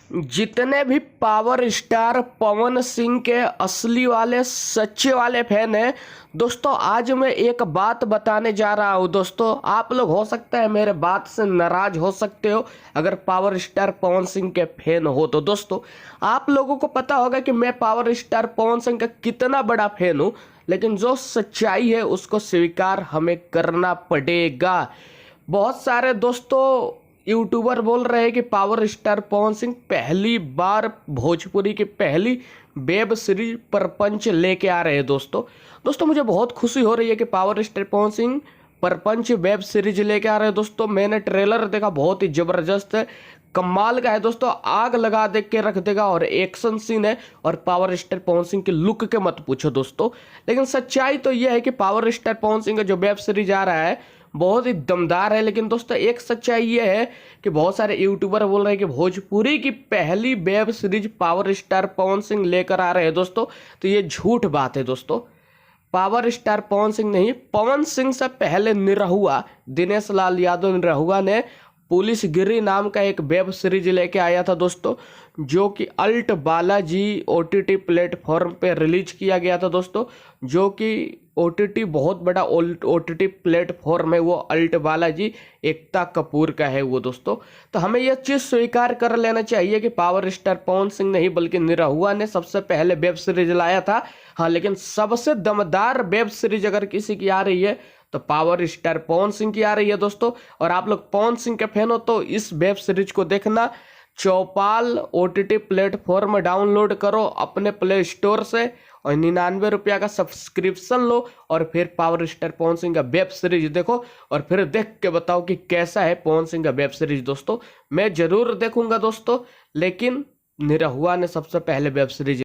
जितने भी power star Pawan Singh के असली वाले सच्चे वाले फैन हैं दोस्तों, आज मैं एक बात बताने जा रहा हूं। दोस्तों, आप लोग हो सकता है मेरे बात से नाराज हो सकते हो अगर पावर स्टार पवन सिंह के फैन हो तो। दोस्तों, आप लोगों को पता होगा कि मैं पावर स्टार पवन सिंह का कितना बड़ा फैन हूं, लेकिन जो सच्चाई है उसको स्वीकार हमें करना पड़ेगा। बहुत सारे दोस्तों यूट्यूबर बोल रहे हैं कि पावर स्टार पवन सिंह पहली बार भोजपुरी की पहली वेब सीरीज प्रपंच लेके आ रहे हैं। दोस्तों मुझे बहुत खुशी हो रही है कि पावर स्टार पवन सिंह प्रपंच वेब सीरीज लेके आ रहे हैं। दोस्तों, मैंने ट्रेलर देखा, बहुत ही जबरदस्त है, कमाल का है दोस्तों, आग लगा दे के रख देगा और एक्शन सीन है। और पावर स्टार पवन सिंह के लुक के मत पूछो दोस्तों। लेकिन सच्चाई तो यह है कि पावर स्टार पवन सिंह का जो वेब सीरीज आ रहा है बहुत ही दमदार है। लेकिन दोस्तों एक सच्चाई ये है कि बहुत सारे यूट्यूबर बोल रहे हैं कि भोजपुरी की पहली web series power star Pawan Singh लेकर आ रहे हैं। दोस्तों, तो ये झूठ बात है। दोस्तों, पावर स्टार पवन सिंह नहीं, पवन सिंह से पहले निरहुआ दिनेश लाल यादव निरहुआ ने पुलिसगिरी नाम का एक वेब सीरीज लेके आया था दोस्तों, जो कि अल्ट बालाजी ओटीटी प्लेटफॉर्म पे रिलीज किया गया था दोस्तों। जो कि ओटीटी बहुत बड़ा ओटीटी प्लेटफॉर्म है, वो अल्ट बालाजी एकता कपूर का है वो दोस्तों। तो हमें यह चीज़ स्वीकार कर लेना चाहिए कि पावर स्टार पवन सिंह नहीं बल्कि निरहुआ ने सबसे पहले वेब सीरीज लाया था। हाँ, लेकिन सबसे दमदार वेब सीरीज अगर किसी की आ रही है तो पावर स्टार पवन सिंह की आ रही है दोस्तों। और आप लोग पवन सिंह के फैन हो तो इस वेब सीरीज को देखना। चौपाल ओटीटी प्लेटफॉर्म डाउनलोड करो अपने प्ले स्टोर से और 99 रुपया का सब्सक्रिप्शन लो और फिर पावर स्टार पवन सिंह का वेब सीरीज देखो और फिर देख के बताओ कि कैसा है पवन सिंह का वेब सीरीज। दोस्तों, मैं जरूर देखूंगा दोस्तों, लेकिन निरहुआ ने सबसे पहले वेब सीरीज